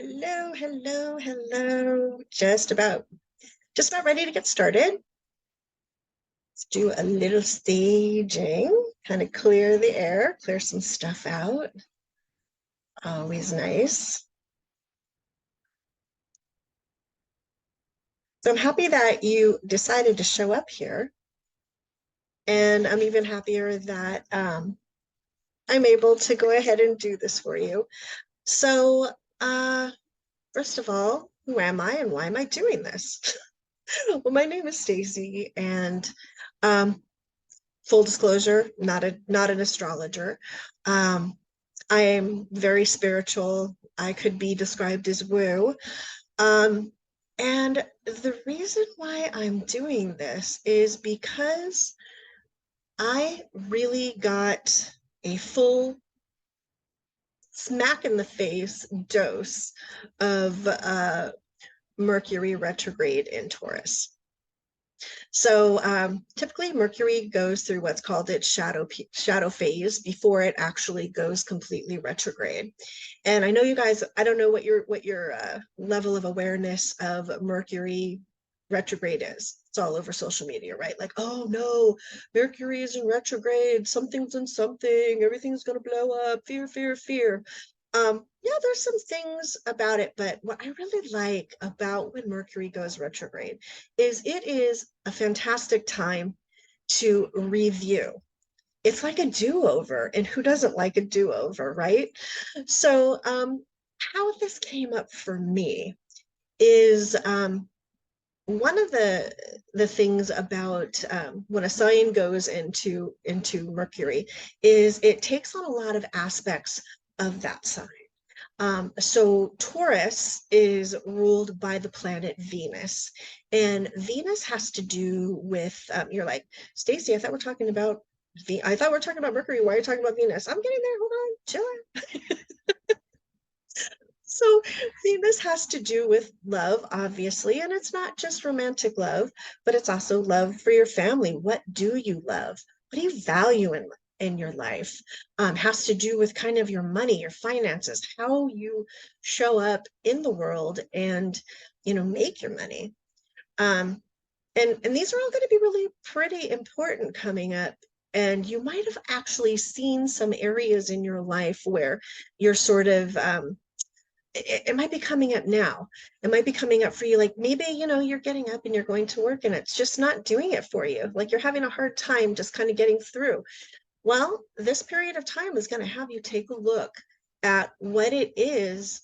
Hello, hello, hello. Just about ready to get started. Let's do a little staging, kind of clear the air, clear some stuff out. Always nice. So I'm happy that you decided to show up here. And I'm even happier that I'm able to go ahead and do this for you. So, first of all, who am I and why am I doing this? Well, my name is Stacy, and um, full disclosure, not an astrologer. Um, I am very spiritual. I could be described as woo. Um, and the reason why I'm doing this is because I really got a full smack in the face dose of Mercury retrograde in Taurus. So typically Mercury goes through what's called its shadow phase before it actually goes completely retrograde. And I know you guys, I don't know what your level of awareness of Mercury retrograde is. It's all over social media, right? Like, oh no, Mercury is in retrograde, something's in something, everything's gonna blow up, fear, fear, fear. Yeah, there's some things about it, but what I really like about when Mercury goes retrograde is it is a fantastic time to review. It's like a do-over, and who doesn't like a do-over, right? So, how this came up for me is one of the things about when a sign goes into Mercury is it takes on a lot of aspects of that sign. So Taurus is ruled by the planet Venus, and Venus has to do with you're like, Stacey, I thought we're talking about I thought we're talking about Mercury. Why are you talking about Venus? I'm getting there. Hold on, chill. So Venus has to do with love, obviously, and it's not just romantic love, but it's also love for your family. What do you love? What do you value in your life? Has to do with kind of your money, your finances, how you show up in the world and make your money. Um, and these are all going to be really pretty important coming up. And you might have actually seen some areas in your life where you're sort of it might be coming up now. It might be coming up for you. Like maybe, you're getting up and you're going to work and it's just not doing it for you. Like you're having a hard time just kind of getting through. Well, this period of time is going to have you take a look at what it is,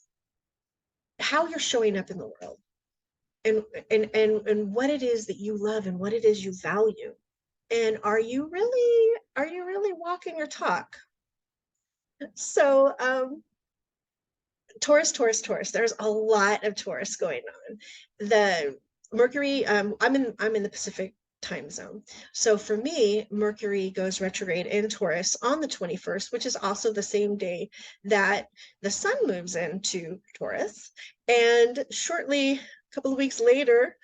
how you're showing up in the world, and what it is that you love and what it is you value. And are you really walking your talk? So Taurus, Taurus, Taurus. There's a lot of Taurus going on. The Mercury, I'm in the Pacific time zone. So for me, Mercury goes retrograde in Taurus on the 21st, which is also the same day that the sun moves into Taurus. And shortly, a couple of weeks later,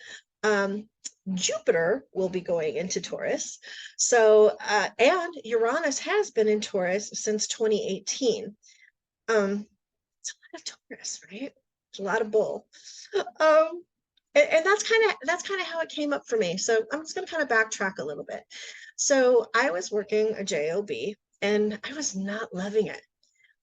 Jupiter will be going into Taurus. So, and Uranus has been in Taurus since 2018. It's a lot of Taurus, right? It's a lot of bull. Um, and that's kind of how it came up for me. So I'm just going to kind of backtrack a little bit. So I was working a job and I was not loving it.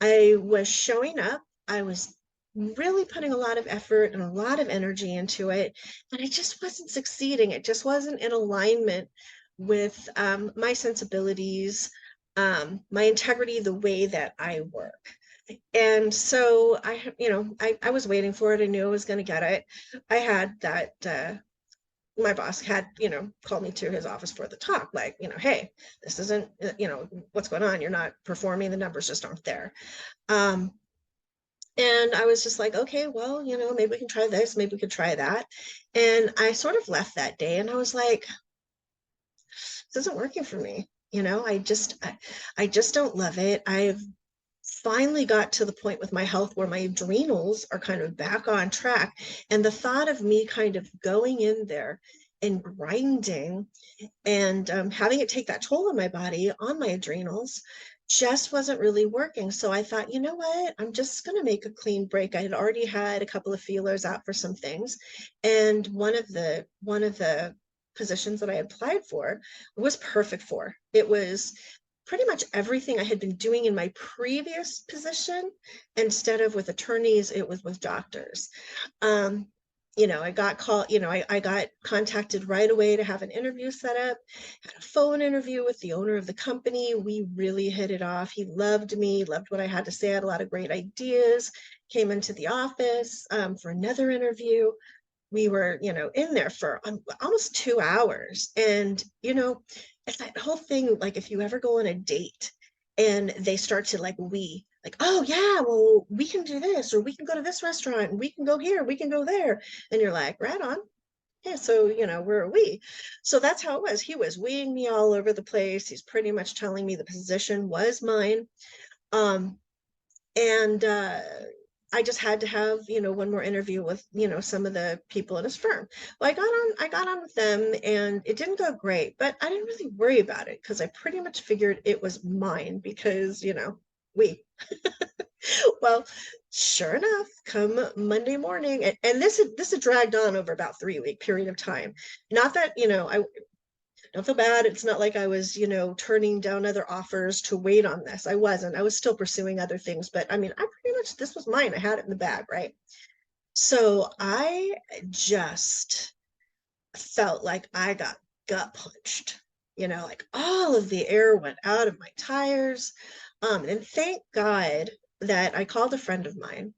I was showing up. I was really putting a lot of effort and a lot of energy into it, and I just wasn't succeeding. It just wasn't in alignment with my sensibilities, my integrity, the way that I work. And so I was waiting for it. I knew I was going to get it. I had that, my boss had, called me to his office for the talk, like, hey, this isn't, what's going on? You're not performing. The numbers just aren't there. Um, and I was just like, okay, well, maybe we can try this, maybe we could try that. And I sort of left that day and I was like, this isn't working for me. I just don't love it. I've finally got to the point with my health where my adrenals are kind of back on track. And the thought of me kind of going in there and grinding and having it take that toll on my body, on my adrenals, just wasn't really working. So I thought, you know what? I'm just going to make a clean break. I had already had a couple of feelers out for some things. And one of the positions that I applied for was perfect for. It was pretty much everything I had been doing in my previous position. Instead of with attorneys, it was with doctors. um, I got called, I got contacted right away to have an interview set up, had a phone interview with the owner of the company. We really hit it off. He loved me, loved what I had to say, I had a lot of great ideas, came into the office for another interview. We were, in there for almost 2 hours. And, it's that whole thing, like if you ever go on a date and they start to like, oh yeah, well, we can do this, or we can go to this restaurant, and we can go here, we can go there. And you're like, right on. Yeah, so, where are we? So that's how it was. He was weeing me all over the place. He's pretty much telling me the position was mine. Um, and I just had to have, one more interview with, some of the people at his firm. Well, I got on with them, and it didn't go great, but I didn't really worry about it because I pretty much figured it was mine because, we well, sure enough, come Monday morning, and this had dragged on over about 3 week period of time. Not that, I don't feel bad. It's not like I was, turning down other offers to wait on this. I wasn't. I was still pursuing other things, but I mean, I pretty much, this was mine. I had it in the bag, right? So I just felt like I got gut punched, like all of the air went out of my tires. And thank God that I called a friend of mine,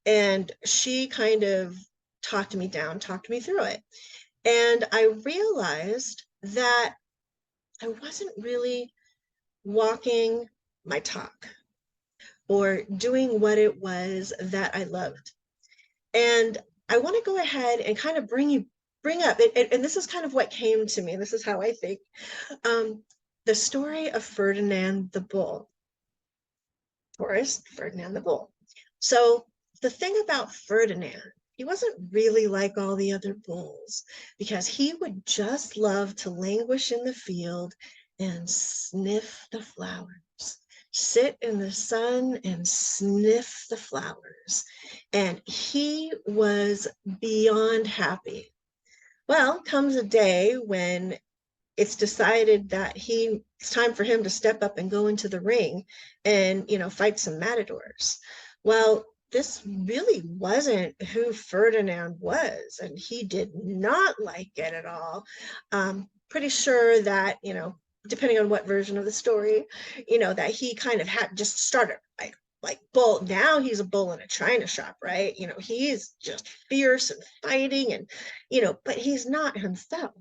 and she kind of talked me down, talked me through it. And I realized that I wasn't really walking my talk or doing what it was that I loved. And I want to go ahead and kind of bring up, and this is kind of what came to me. This is how I think. Um, the story of Ferdinand the Bull, Taurus, Ferdinand the Bull. So the thing about Ferdinand, he wasn't really like all the other bulls, because he would just love to languish in the field and sniff the flowers, sit in the sun and sniff the flowers. And he was beyond happy. Well, comes a day when it's decided that it's time for him to step up and go into the ring and, fight some matadors. Well, this really wasn't who Ferdinand was, and he did not like it at all. Pretty sure that, depending on what version of the story, that he kind of had just started like bull. Now he's a bull in a china shop, right? He's just fierce and fighting, and but he's not himself.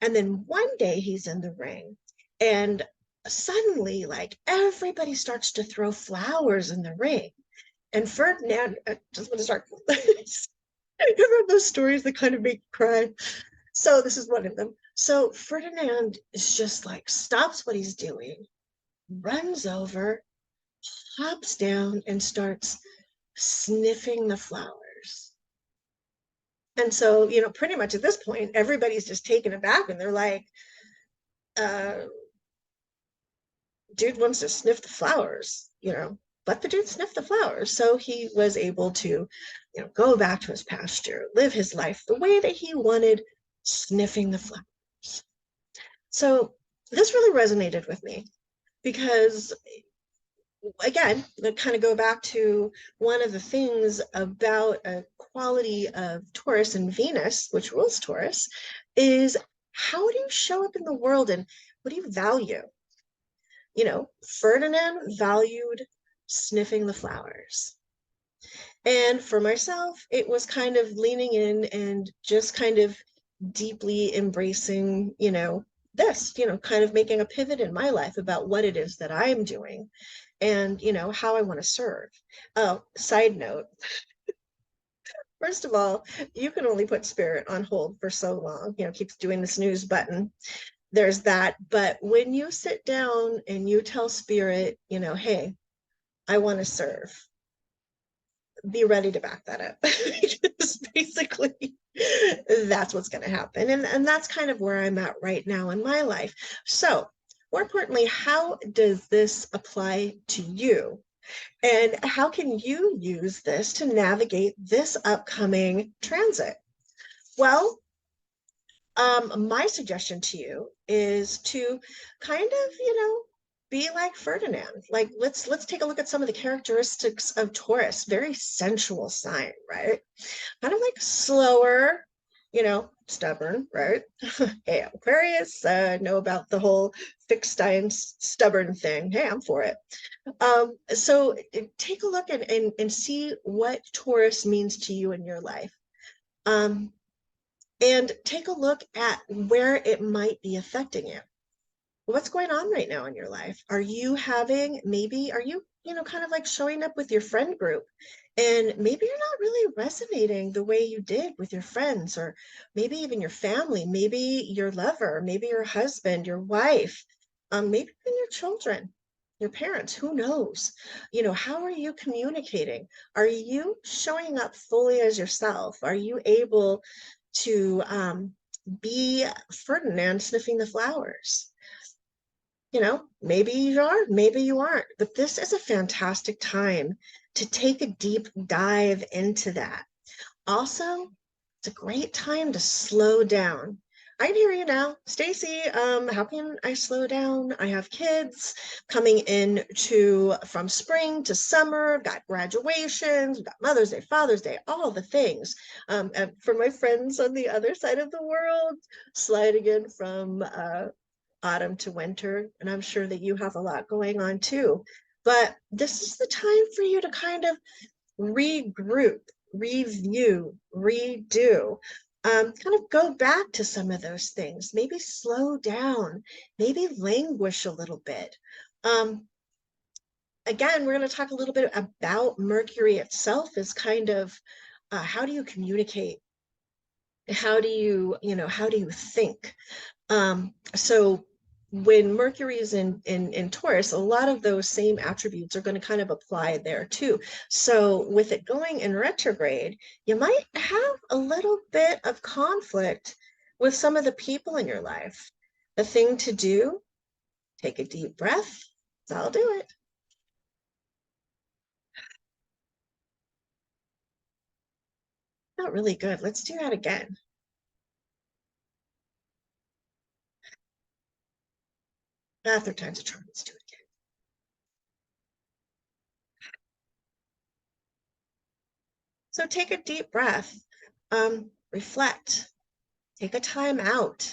And then one day he's in the ring, and suddenly, like, everybody starts to throw flowers in the ring. And Ferdinand, I just want to start. Remember those stories that kind of make you cry? So this is one of them. So Ferdinand is just like, stops what he's doing, runs over, hops down, and starts sniffing the flowers. And so, pretty much at this point, everybody's just taken aback, and they're like, uh, dude wants to sniff the flowers, let the dude sniff the flowers. So he was able to, go back to his pasture, live his life the way that he wanted, sniffing the flowers. So this really resonated with me because, again, to kind of go back to one of the things about a quality of Taurus and Venus, which rules Taurus, is how do you show up in the world and what do you value? Ferdinand valued sniffing the flowers. And for myself, it was kind of leaning in and just kind of deeply embracing, this, kind of making a pivot in my life about what it is that I'm doing and, how I want to serve. Oh, side note. First of all, you can only put spirit on hold for so long, keeps doing the snooze button. There's that. But when you sit down and you tell spirit, hey, I want to serve, be ready to back that up. Because basically that's what's going to happen. And that's kind of where I'm at right now in my life. So more importantly, how does this apply to you? And how can you use this to navigate this upcoming transit? Well, my suggestion to you is to kind of, be like Ferdinand. Like let's take a look at some of the characteristics of Taurus. Very sensual sign, right? Kind of like slower, stubborn, right? Hey, Aquarius, know about the whole fixed time stubborn thing. Hey, I'm for it. So take a look and see what Taurus means to you in your life. And take a look at where it might be affecting you. What's going on right now in your life? Are you kind of like showing up with your friend group and maybe you're not really resonating the way you did with your friends or maybe even your family, maybe your lover, maybe your husband, your wife, maybe even your children, your parents, who knows? How are you communicating? Are you showing up fully as yourself? Are you able to be Ferdinand sniffing the flowers? Maybe you are, maybe you aren't, but this is a fantastic time to take a deep dive into that. Also, it's a great time to slow down. I can hear you now, Stacy. How can I slow down? I have kids coming in from spring to summer. I've got graduations, we've got Mother's Day, Father's Day, all the things. And for my friends on the other side of the world, sliding in from autumn to winter, and I'm sure that you have a lot going on too. But this is the time for you to kind of regroup, review, redo, kind of go back to some of those things, maybe slow down, maybe languish a little bit. Again, we're going to talk a little bit about Mercury itself as kind of how do you communicate? How do you think? So when Mercury is in Taurus, a lot of those same attributes are going to kind of apply there too. So with it going in retrograde, you might have a little bit of conflict with some of the people in your life. The thing to do, take a deep breath. I'll do it. Not really good. Let's do that again. Third time's a charm. Let's do it again. So take a deep breath. Reflect. Take a time out.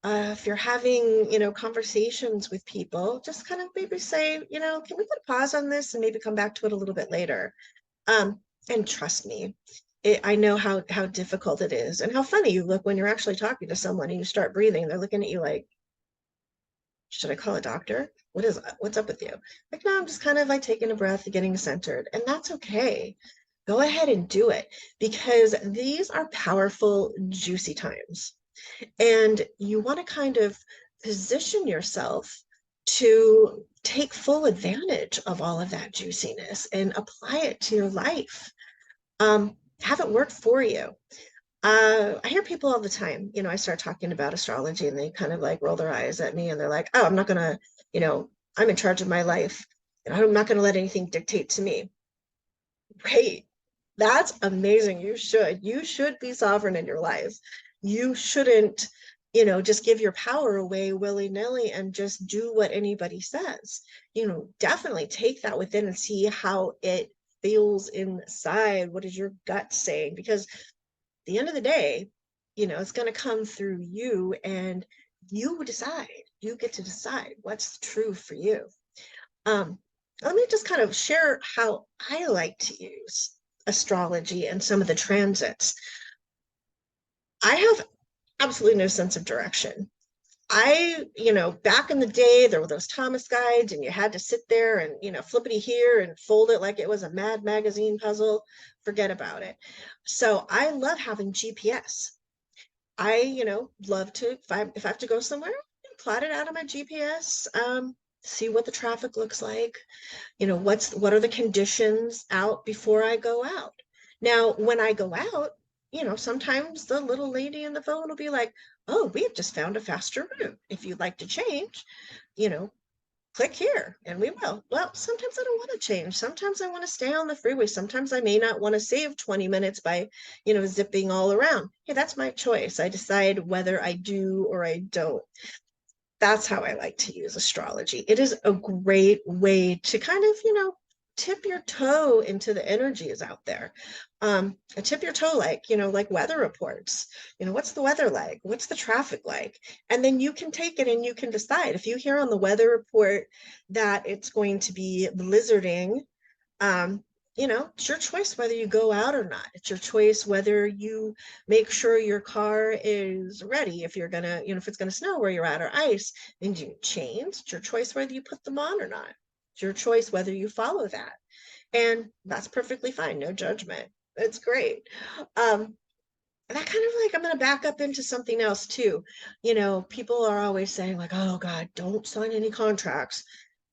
If you're having, conversations with people, just kind of maybe say, can we put a pause on this and maybe come back to it a little bit later? And trust me, I know how difficult it is and how funny you look when you're actually talking to someone and you start breathing. They're looking at you like, should I call a doctor? What's up with you? Like, no, I'm just kind of like taking a breath, getting centered, and that's okay. Go ahead and do it because these are powerful, juicy times. And you want to kind of position yourself to take full advantage of all of that juiciness and apply it to your life. Have it work for you. I hear people all the time, I start talking about astrology and they kind of like roll their eyes at me and they're like, oh, I'm not going to, I'm in charge of my life and I'm not going to let anything dictate to me. Great. That's amazing. You should be sovereign in your life. You shouldn't, just give your power away willy-nilly and just do what anybody says. Definitely take that within and see how it feels inside. What is your gut saying? Because at the end of the day, it's going to come through you and you decide. You get to decide what's true for you. Let me just kind of share how I like to use astrology and some of the transits. I have absolutely no sense of direction. Back in the day, there were those Thomas guides, and you had to sit there and, flippity here and fold it like it was a Mad Magazine puzzle. Forget about it. So I love having GPS. I, love to, if I have to go somewhere, plot it out on my GPS, see what the traffic looks like, what are the conditions out before I go out. Now, when I go out, sometimes the little lady in the phone will be like, oh, we have just found a faster route. If you'd like to change, you know, click here and we will. Well, sometimes I don't want to change. Sometimes I want to stay on the freeway. Sometimes I may not want to save 20 minutes by, zipping all around. Hey, that's my choice. I decide whether I do or I don't. That's how I like to use astrology. It is a great way to kind of, tip your toe into the energies out there. A tip your toe like weather reports. What's the weather like? What's the traffic like? And then you can take it and you can decide. If you hear on the weather report that it's going to be blizzarding, um, it's your choice whether you go out or not. It's your choice whether you make sure your car is ready if you're gonna, if it's gonna snow where you're at or ice, and you change. It's your choice whether you put them on or not. It's your choice whether you follow that. And that's perfectly fine, no judgment. It's great. That kind of like, I'm going to back up into something else too. People are always saying like, oh God, don't sign any contracts,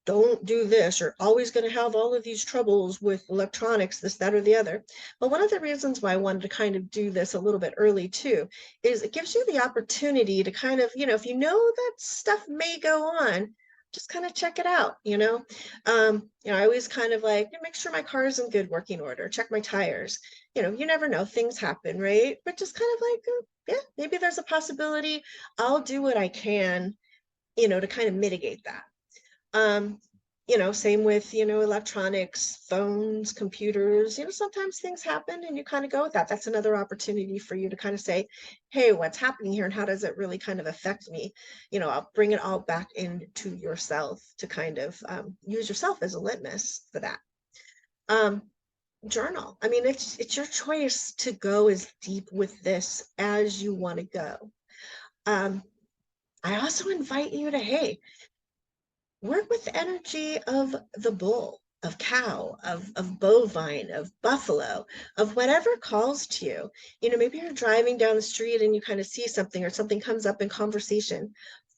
don't do this, you're always going to have all of these troubles with electronics, this, that, or the other. But one of the reasons why I wanted to kind of do this a little bit early too is it gives you the opportunity to kind of, if that stuff may go on, just kind of check it out. I always kind of like make sure my car is in good working order, check my tires. You never know, things happen, right? But just kind of like, yeah, maybe there's a possibility. I'll do what I can, to kind of mitigate that. um Same with electronics, phones, computers. Sometimes things happen and you kind of go with that. That's another opportunity for you to kind of say, hey, what's happening here and how does it really kind of affect me? I'll bring it all back into yourself to kind of use yourself as a litmus for that. um Journal. I mean, it's your choice to go as deep with this as you want to go. I also invite you to, hey, work with the energy of the bull, of cow, of bovine, of buffalo, of whatever calls to you. Maybe you're driving down the street and you kind of see something or something comes up in conversation.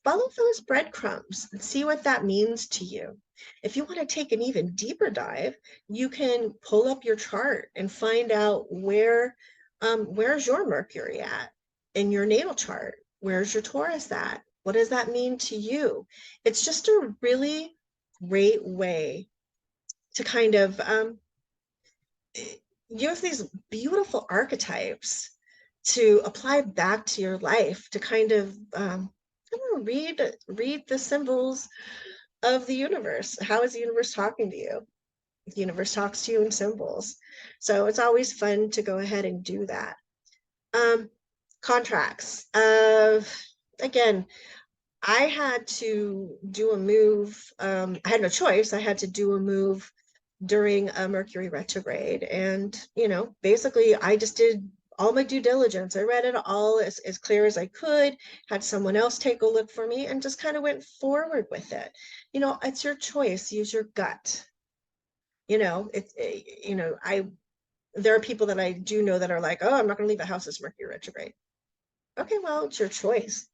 Follow those breadcrumbs and see what that means to you. If you want to take an even deeper dive, you can pull up your chart and find out where's your Mercury at in your natal chart? Where's your Taurus at? What does that mean to you? It's just a really great way to kind of use these beautiful archetypes to apply back to your life, to kind of read the symbols of the universe. How is the universe talking to you? The universe talks to you in symbols. So it's always fun to go ahead and do that. Contracts. Again, I had to do a move. I had no choice. I had to do a move during a Mercury retrograde. And, basically I just did all my due diligence. I read it all as clear as I could, had someone else take a look for me, and just kind of went forward with it. It's your choice. Use your gut. There are people that I do know that are like, oh, I'm not going to leave the house this Mercury retrograde. Okay, well, it's your choice,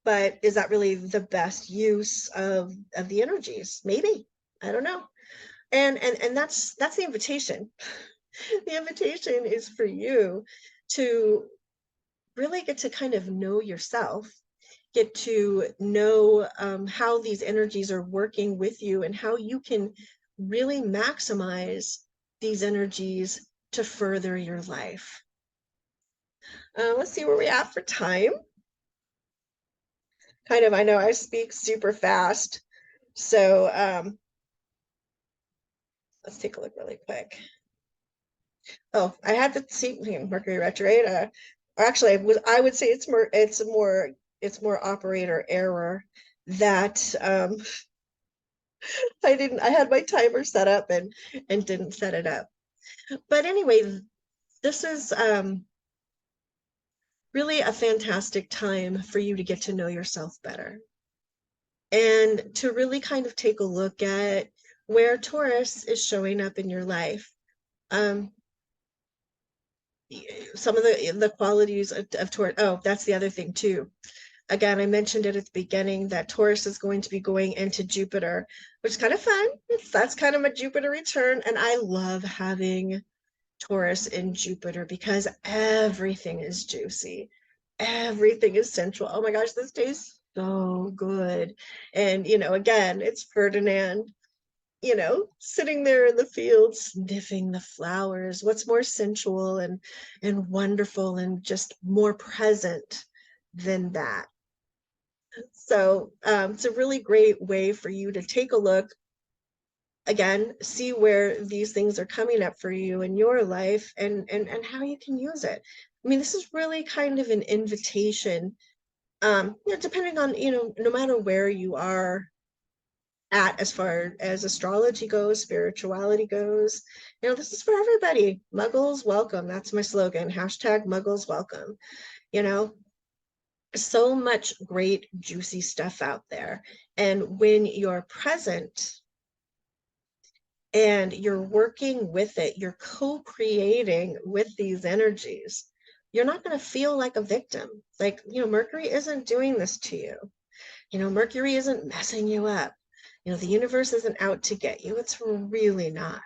but is that really the best use of the energies? Maybe. I don't know. And that's the invitation. The invitation is for you to really get to kind of know yourself, get to know how these energies are working with you and how you can really maximize these energies to further your life. Let's see where we're at for time. Kind of, I know I speak super fast, so let's take a look really quick. Oh, I had to see Mercury retrograde. Or actually, I would say it's more operator error that I had my timer set up and didn't set it up. But anyway, this is really a fantastic time for you to get to know yourself better and to really kind of take a look at where Taurus is showing up in your life. Some of the qualities of Taurus. Oh, that's the other thing too. Again, I mentioned it at the beginning that Taurus is going to be going into Jupiter, which is kind of fun. That's kind of a Jupiter return. And I love having Taurus in Jupiter because everything is juicy. everything is sensual. Oh my gosh, this tastes so good. And, again, it's Ferdinand, sitting there in the field, sniffing the flowers. What's more sensual and wonderful and just more present than that? So it's a really great way for you to take a look, again, see where these things are coming up for you in your life and how you can use it. I mean, this is really kind of an invitation, depending on, no matter where you are at as far as astrology goes, spirituality goes, this is for everybody. Muggles welcome. That's my slogan. Hashtag Muggles welcome. So much great, juicy stuff out there. And when you're present and you're working with it, you're co-creating with these energies, you're not going to feel like a victim. Like, Mercury isn't doing this to you. Mercury isn't messing you up. The universe isn't out to get you. It's really not.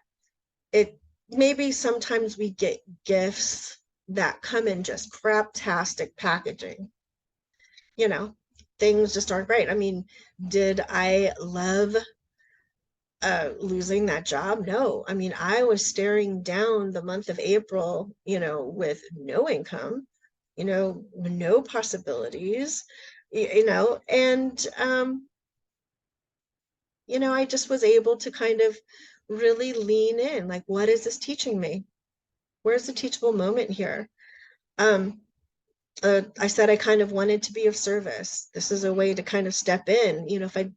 It maybe sometimes we get gifts that come in just craptastic packaging. Things just aren't great. I mean, did I love losing that job? No. I mean, I was staring down the month of April, with no income, no possibilities, and I just was able to kind of really lean in, like, what is this teaching me? Where's the teachable moment here? I said I kind of wanted to be of service. This is a way to kind of step in, if I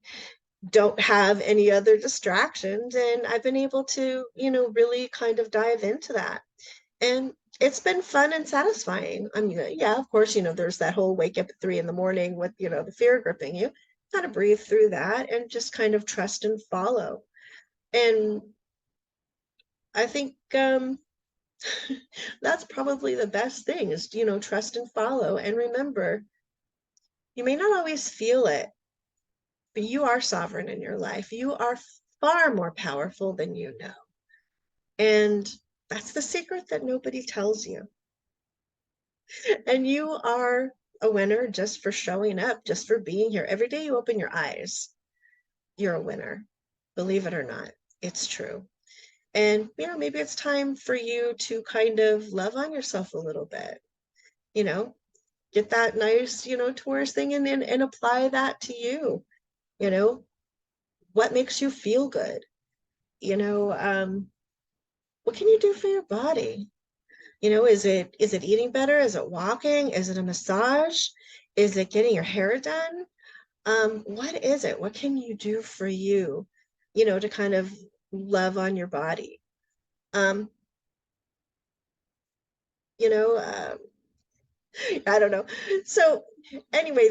don't have any other distractions, and I've been able to, really kind of dive into that. And it's been fun and satisfying. I mean, yeah, of course, there's that whole wake up at 3 a.m. with, the fear gripping you. Kind of breathe through that and just kind of trust and follow. And I think that's probably the best thing is, trust and follow. And remember, you may not always feel it, but you are sovereign in your life. You are far more powerful than you know. And that's the secret that nobody tells you. And you are a winner just for showing up, just for being here. Every day you open your eyes, you're a winner. Believe it or not, it's true. And, maybe it's time for you to kind of love on yourself a little bit, get that nice, Taurus thing and apply that to you. What makes you feel good? What can you do for your body? Is it eating better? Is it walking? Is it a massage? Is it getting your hair done? What is it? What can you do for you, to kind of love on your body? Um, you know, I don't know. So anyway,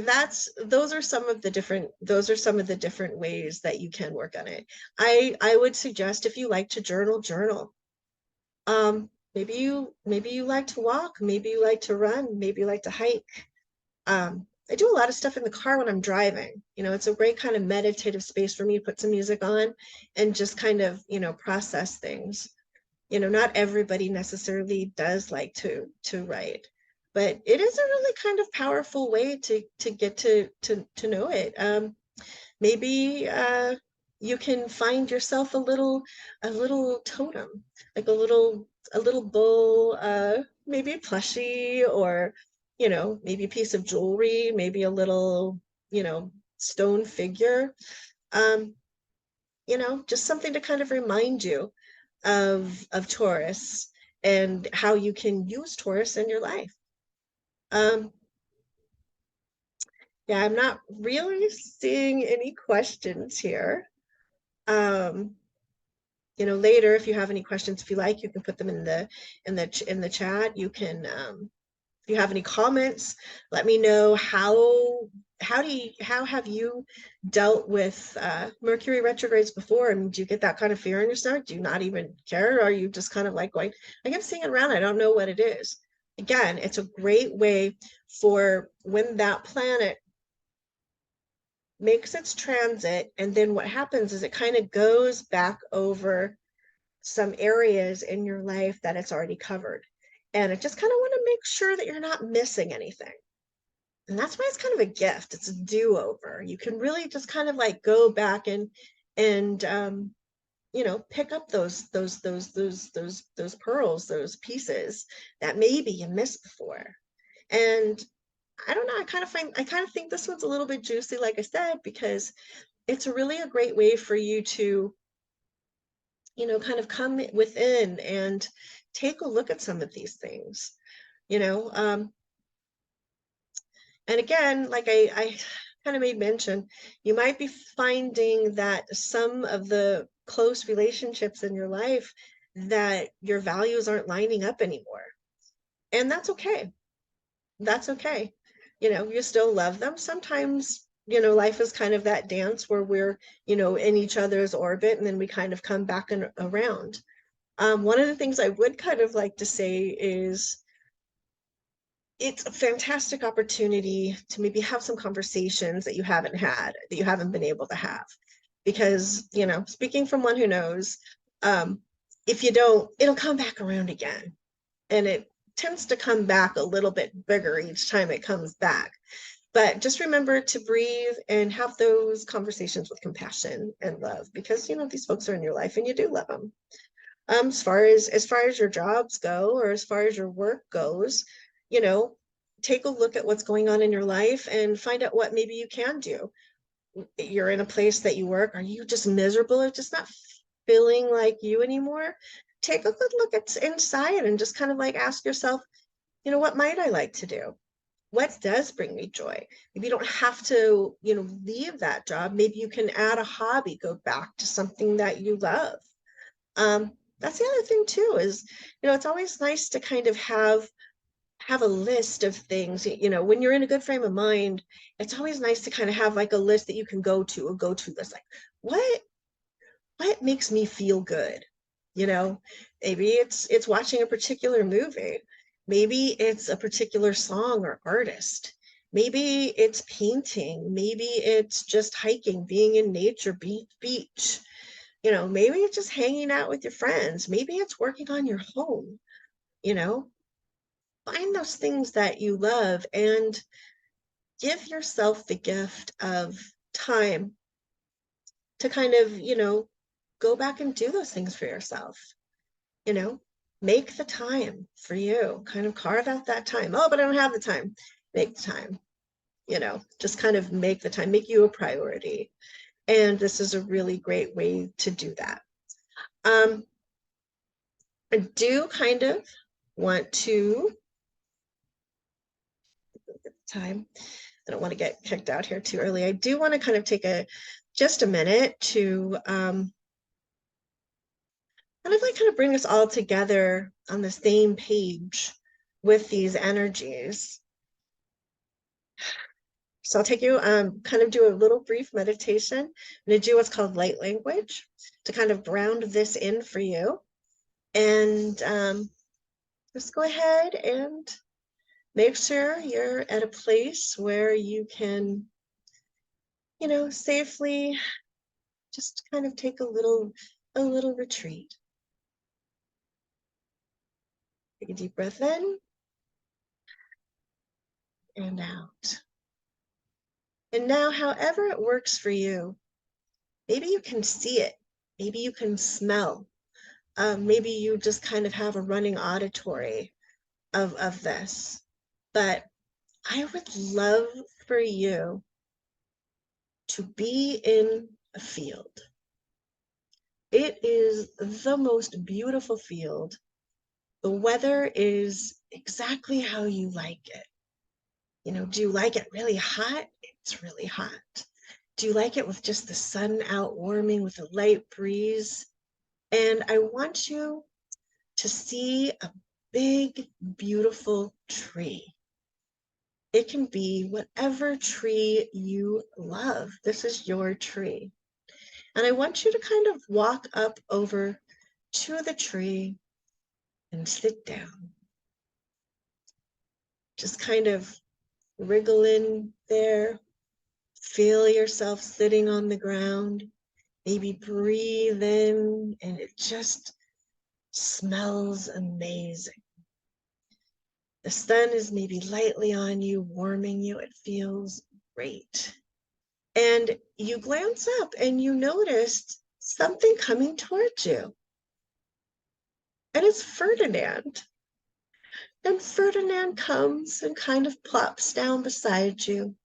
those are some of the different ways that you can work on it. I would suggest, if you like to journal. Maybe you like to walk, maybe you like to run, maybe you like to hike. I do a lot of stuff in the car when I'm driving. It's a great kind of meditative space for me to put some music on and just kind of, process things. Not everybody necessarily does like to write, but it is a really kind of powerful way to get to know it. Maybe you can find yourself a little totem, like a little bull, maybe a plushie, or maybe a piece of jewelry, maybe a little stone figure, um, just something to kind of remind you of Taurus and how you can use Taurus in your life. Um, yeah, I'm not really seeing any questions here. Um, later, if you have any questions, if you like, you can put them in the chat. You can, if you have any comments, let me know how have you dealt with Mercury retrogrades before? I mean, do you get that kind of fear in your stomach? Do you not even care? Or are you just kind of like going, I keep seeing it around, I don't know what it is. Again, it's a great way for when that planet makes its transit, and then what happens is it kind of goes back over some areas in your life that it's already covered. And I just kind of want to make sure that you're not missing anything. And that's why it's kind of a gift. It's a do-over. You can really just kind of like go back and you know, pick up those pearls, those pieces that maybe you missed before. And I don't know, I kind of think this one's a little bit juicy, like I said, because it's really a great way for you to, you know, kind of come within and take a look at some of these things, you know. And again, like I kind of made mention, you might be finding that some of the close relationships in your life, that your values aren't lining up anymore. And that's okay. That's okay. You know, you still love them. Sometimes, you know, life is kind of that dance where we're, you know, in each other's orbit and then we kind of come back and around. One of the things I would kind of like to say is it's a fantastic opportunity to maybe have some conversations that you haven't had, that you haven't been able to have. Because, you know, speaking from one who knows, um, if you don't, it'll come back around again. And it tends to come back a little bit bigger each time it comes back. But just remember to breathe and have those conversations with compassion and love, because, you know, these folks are in your life and you do love them. As far as your jobs go, or as far as your work goes, you know, take a look at what's going on in your life and find out what maybe you can do. You're in a place that you work, are you just miserable or just not feeling like you anymore? Take a good look at inside and just kind of like ask yourself, you know, what might I like to do? What does bring me joy? Maybe you don't have to, you know, leave that job. Maybe you can add a hobby, go back to something that you love. That's the other thing too, is, you know, it's always nice to kind of have a list of things. You know, when you're in a good frame of mind, it's always nice to kind of have like a list that you can go to, a go-to list, like what makes me feel good. You know, maybe it's watching a particular movie, maybe it's a particular song or artist, maybe it's painting, maybe it's just hiking, being in nature, beach. You know, maybe it's just hanging out with your friends, maybe it's working on your home. You know, find those things that you love and give yourself the gift of time to kind of, you know, go back and do those things for yourself. You know, make the time for you, kind of carve out that time. Oh, but I don't have the time. Make the time, you know, just kind of make the time, make you a priority. And this is a really great way to do that. I do kind of want to time. I don't want to get kicked out here too early. I do want to kind of take just a minute to kind of bring us all together on the same page with these energies. So I'll take you kind of do a little brief meditation. I'm going to do what's called light language to kind of ground this in for you. And just go ahead and make sure you're at a place where you can, you know, safely just kind of take a little retreat. Take a deep breath in and out. And now, however it works for you, maybe you can see it, maybe you can smell, maybe you just kind of have a running auditory of this. But I would love for you to be in a field. It is the most beautiful field. The weather is exactly how you like it. You know, do you like it really hot? It's really hot. Do you like it with just the sun out warming with a light breeze? And I want you to see a big, beautiful tree. It can be whatever tree you love. This is your tree. And I want you to kind of walk up over to the tree and sit down. Just kind of wriggle in there. Feel yourself sitting on the ground. Maybe breathe in, and it just smells amazing. The sun is maybe lightly on you, warming you. It feels great. And you glance up and you noticed something coming towards you. And it's Ferdinand. And Ferdinand comes and kind of plops down beside you.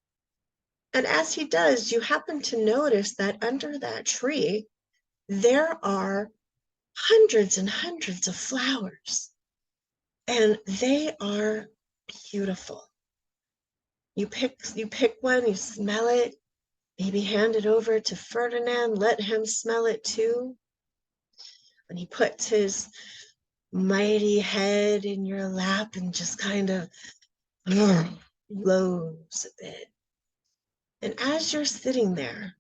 And as he does, you happen to notice that under that tree, there are hundreds and hundreds of flowers. And they are beautiful. You pick one, you smell it, maybe hand it over to Ferdinand, let him smell it too. And he puts his mighty head in your lap and just kind of blows a bit. And as you're sitting there,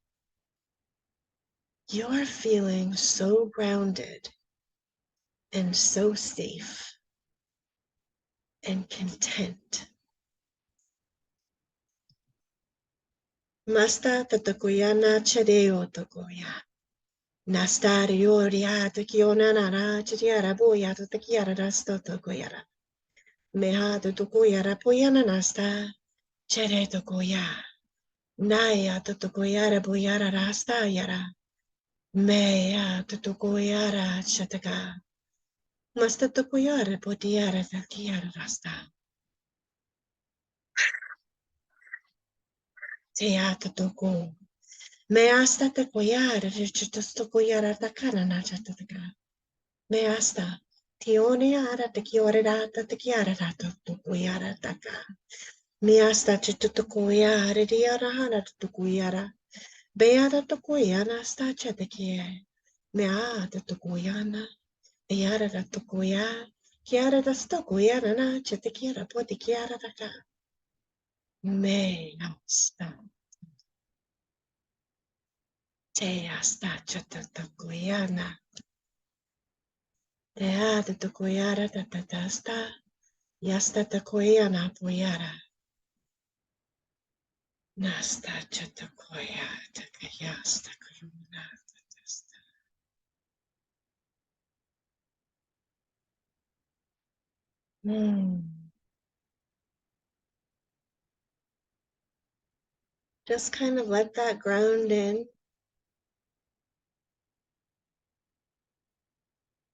you're feeling so grounded and so safe and content. Masta tatakuyana chadeo takoya. Nastar yoria takionana chadiara boya takiara rasto takoyara. Meha takoyara poyana nasta chede takoya. Naya takoyara boyara rasta yara. Meya takoyara chataka. Masta takoyara podiara takiara rasta. Teata toko. Me asta te koyara, richuto koyara ta kana na chataka. Me asta. Tione ara te kiore rata te kiara rata to koyara taka. Me asta chuto koyara diara hana to koyara. Beata to koyana sta chatake. Me ada to koyana. Beara to koya. Kiara da sto koyara na chatakiara poti kiara taka. Me asta. Te asta chatakoyana. Te ada to koyara tatatasta. Yasta te koyana poyara. Nasta chatakoya takayasta koruna tatasta. Just kind of let that ground in.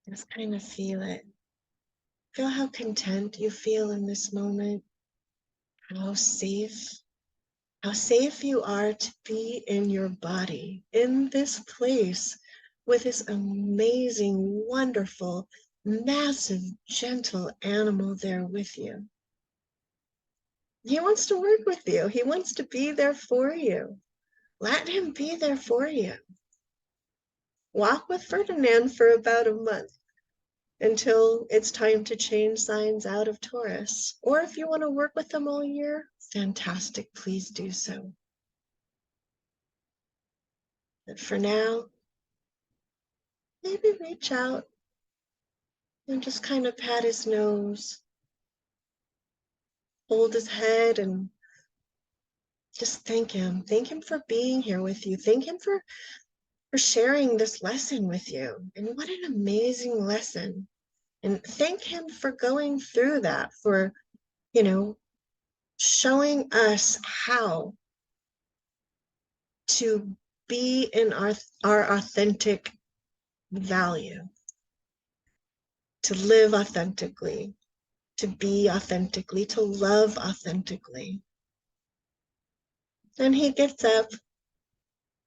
Just kind of feel it. Feel how content you feel in this moment. How safe you are to be in your body, in this place, with this amazing, wonderful, massive, gentle animal there with you. He wants to work with you. He wants to be there for you. Let him be there for you. Walk with Ferdinand for about a month until it's time to change signs out of Taurus. Or if you want to work with him all year, fantastic, please do so. But for now, maybe reach out and just kind of pat his nose, hold his head, and just thank him. Thank him for being here with you. Thank him for sharing this lesson with you. And what an amazing lesson. And thank him for going through that, for, showing us how to be in our authentic value, to live authentically, to be authentically, to love authentically. And he gets up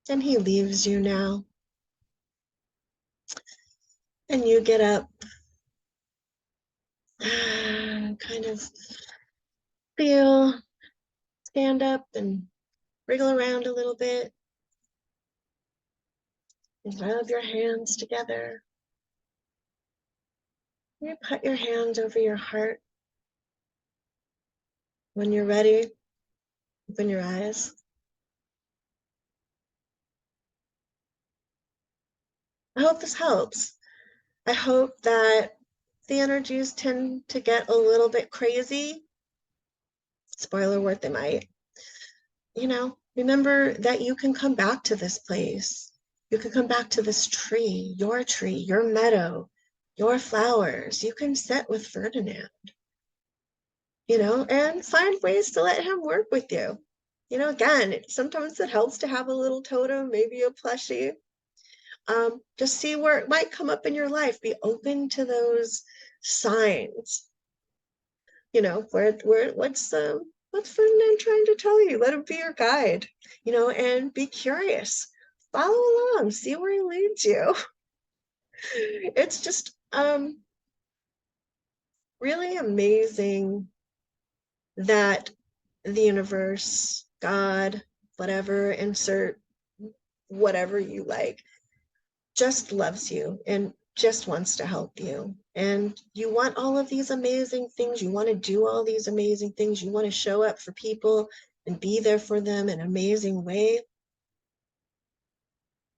and he leaves you now. And you get up, kind of stand up and wriggle around a little bit. And rub your hands together. You put your hands over your heart. When you're ready, open your eyes. I hope this helps. I hope that the energies tend to get a little bit crazy. Spoiler alert, they might. Remember that you can come back to this place. You can come back to this tree, your meadow, your flowers. You can sit with Ferdinand. and find ways to let him work with you. Again, sometimes it helps to have a little totem, maybe a plushie. Just see where it might come up in your life. Be open to those signs. What's Ferdinand trying to tell you? Let him be your guide, and be curious. Follow along, see where he leads you. It's just really amazing that the universe, God, whatever, insert whatever you like, just loves you and just wants to help you. And you want all of these amazing things. You want to do all these amazing things. You want to show up for people and be there for them in an amazing way.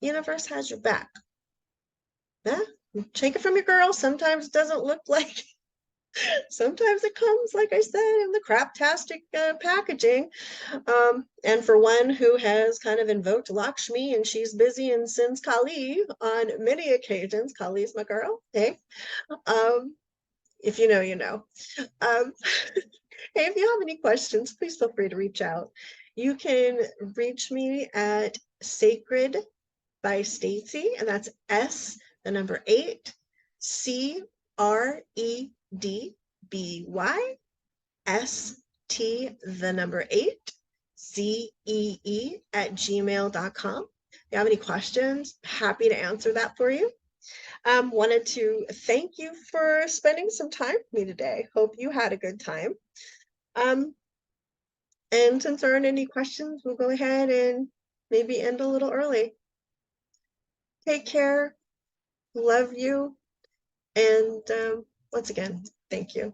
The universe has your back. Yeah? Take it from your girl. Sometimes it doesn't look like sometimes it comes, like I said, in the craptastic packaging. And for one who has kind of invoked Lakshmi and she's busy and sends Kali on many occasions, Kali's my girl, hey? If you know, you know. Um, hey, if you have any questions, please feel free to reach out. You can reach me at Sacred by Stacy, and that's S, the number 8, CREDBY, the number 8, ZEE at gmail.com. If you have any questions, happy to answer that for you. Wanted to thank you for spending some time with me today. Hope you had a good time. And since there aren't any questions, we'll go ahead and maybe end a little early. Take care. Love you. And once again, thank you.